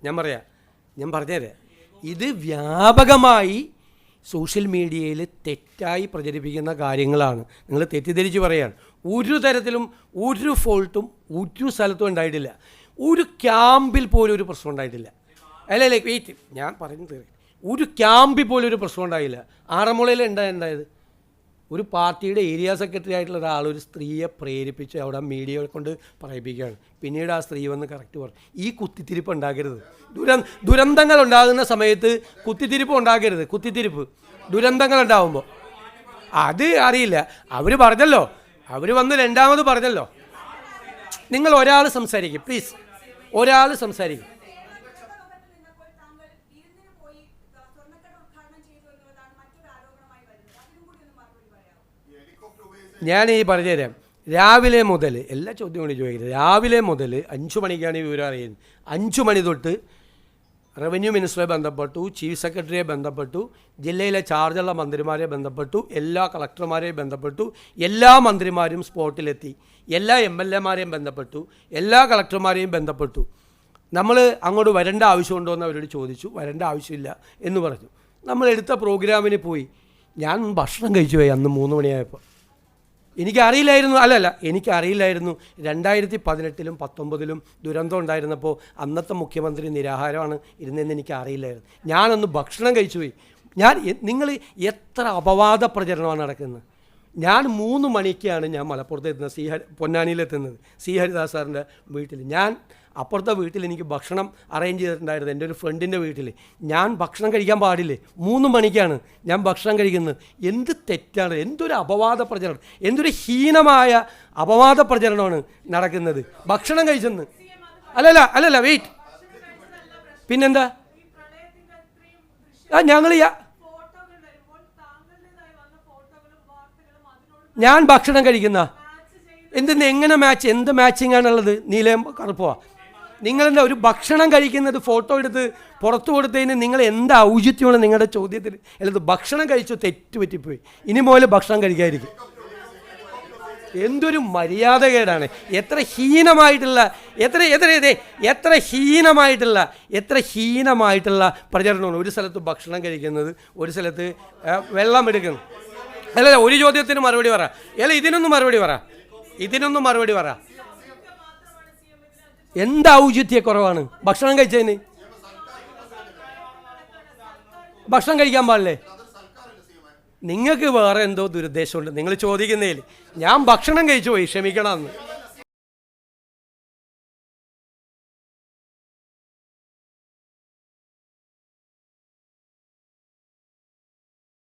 ഞാൻ പറഞ്ഞുതരാം. ഇത് വ്യാപകമായി സോഷ്യൽ മീഡിയയിൽ തെറ്റായി പ്രചരിപ്പിക്കുന്ന കാര്യങ്ങളാണ്. നിങ്ങൾ തെറ്റിദ്ധരിച്ച് പറയുകയാണ്. ഒരു തരത്തിലും ഒരു ഫോൾട്ടും ഒരു സ്ഥലത്തും ഉണ്ടായിട്ടില്ല. ഒരു ക്യാമ്പിൽ പോലും ഒരു പ്രശ്നം ഉണ്ടായിട്ടില്ല. അല്ല വെയിറ്റ്, ഞാൻ പറഞ്ഞു തീർക്കും. ഒരു ക്യാമ്പിൽ പോലും ഒരു പ്രശ്നം ഉണ്ടായില്ല. ആറന്മുളയിൽ ഉണ്ടായത് ഒരു പാർട്ടിയുടെ ഏരിയ സെക്രട്ടറി ആയിട്ടുള്ള ഒരാൾ ഒരു സ്ത്രീയെ പ്രേരിപ്പിച്ച് അവിടെ മീഡിയയെ കൊണ്ട് പറയിപ്പിക്കുകയാണ്. പിന്നീട് ആ സ്ത്രീ വന്ന് കറക്റ്റ് പറഞ്ഞു. ഈ കുത്തിത്തിരിപ്പ് ഉണ്ടാക്കരുത്. ദുരന്തങ്ങൾ ഉണ്ടാകുന്ന സമയത്ത് കുത്തിത്തിരിപ്പ് ദുരന്തങ്ങൾ ഉണ്ടാകുമ്പോൾ അത് അറിയില്ല. അവർ പറഞ്ഞല്ലോ, അവർ വന്ന് രണ്ടാമത് പറഞ്ഞല്ലോ. നിങ്ങൾ ഒരാൾ സംസാരിക്കും പ്ലീസ്, ഒരാൾ സംസാരിക്കും. ഞാൻ ഈ പറഞ്ഞുതരാം. രാവിലെ മുതൽ എല്ലാ ചോദ്യം കൂടി ചോദിക്കുന്നത്. രാവിലെ മുതൽ 5 മണിക്കാണ് ഈ വിവരം അറിയുന്നത്. 5 മണി തൊട്ട് റവന്യൂ മിനിസ്റ്ററെ ബന്ധപ്പെട്ടു, ചീഫ് സെക്രട്ടറിയെ ബന്ധപ്പെട്ടു, ജില്ലയിലെ ചാർജുള്ള മന്ത്രിമാരെ ബന്ധപ്പെട്ടു, എല്ലാ കളക്ടർമാരെയും ബന്ധപ്പെട്ടു, എല്ലാ മന്ത്രിമാരും സ്പോട്ടിലെത്തി, എല്ലാ MLA-മാരെയും ബന്ധപ്പെട്ടു, എല്ലാ കളക്ടർമാരെയും ബന്ധപ്പെട്ടു. നമ്മൾ അങ്ങോട്ട് വരേണ്ട ആവശ്യമുണ്ടോ എന്ന് അവരോട് ചോദിച്ചു. വരേണ്ട ആവശ്യമില്ല എന്ന് പറഞ്ഞു. നമ്മൾ എടുത്ത പ്രോഗ്രാമിന് പോയി. ഞാൻ ഭക്ഷണം കഴിച്ചു പോയി അന്ന് 3 മണിയായപ്പോൾ. എനിക്കറിയില്ലായിരുന്നു 2018-ലും 2019-ലും ദുരന്തം ഉണ്ടായിരുന്നപ്പോൾ അന്നത്തെ മുഖ്യമന്ത്രി നിരാഹാരമാണ് ഇരുന്നതെന്ന് എനിക്കറിയില്ലായിരുന്നു. ഞാനൊന്ന് ഭക്ഷണം കഴിച്ചു പോയി. നിങ്ങൾ എത്ര അപവാദ പ്രചരണമാണ് നടക്കുന്നത്. ഞാൻ 3 മണിക്കാണ് ഞാൻ മലപ്പുറത്ത് എത്തുന്നത്, പൊന്നാനിയിലെത്തുന്നത്, സി ഹരിദാസ് സാറിൻ്റെ വീട്ടിൽ. ഞാൻ അപ്പുറത്തെ വീട്ടിൽ എനിക്ക് ഭക്ഷണം അറേഞ്ച് ചെയ്തിട്ടുണ്ടായിരുന്നു, എൻ്റെ ഒരു ഫ്രണ്ടിൻ്റെ വീട്ടിൽ. ഞാൻ ഭക്ഷണം കഴിക്കാൻ പാടില്ലേ? 3 മണിക്കാണ് ഞാൻ ഭക്ഷണം കഴിക്കുന്നത്. എന്ത് തെറ്റാണ്, എന്തൊരു അപവാദ പ്രചരണം, എന്തൊരു ഹീനമായ അപവാദ പ്രചരണമാണ് നടക്കുന്നത്. ഭക്ഷണം കഴിച്ചെന്ന് അല്ലല്ല വെയിറ്റ്, പിന്നെന്താ? ഞാൻ ഭക്ഷണം കഴിക്കുന്ന എങ്ങനെ മാച്ച്, എന്ത് മാച്ചിങ് ആണുള്ളത്? നീലയും കറുപ്പോ? നിങ്ങളെന്താ ഒരു ഭക്ഷണം കഴിക്കുന്നത് ഫോട്ടോ എടുത്ത് പുറത്തു കൊടുത്തതിന് നിങ്ങൾ എന്താ ഔചിത്യമാണ് നിങ്ങളുടെ ചോദ്യത്തിൽ? അല്ലത് ഭക്ഷണം കഴിച്ചു, തെറ്റുപറ്റിപ്പോയി, ഇനി മുതൽ ഭക്ഷണം കഴിക്കാതിരിക്കും. എന്തൊരു മര്യാദകേടാണ്. എത്ര ഹീനമായിട്ടുള്ള പ്രചരണമാണ്. ഒരു സ്ഥലത്ത് ഭക്ഷണം കഴിക്കുന്നത്, ഒരു സ്ഥലത്ത് വെള്ളം എടുക്കുന്നു. അല്ല, ഒരു ചോദ്യത്തിന് മറുപടി പറ. ഇതിനൊന്നും മറുപടി പറ. എന്ത് ഔചിത്യക്കുറവാണ് ഭക്ഷണം കഴിച്ചതിന്? ഭക്ഷണം കഴിക്കാൻ പാടില്ലേ? നിങ്ങൾക്ക് വേറെ എന്തോ ദുരുദ്ദേശമുണ്ട് നിങ്ങൾ ചോദിക്കുന്നതിൽ. ഞാൻ ഭക്ഷണം കഴിച്ചു പോയി, ക്ഷമിക്കണം എന്ന്.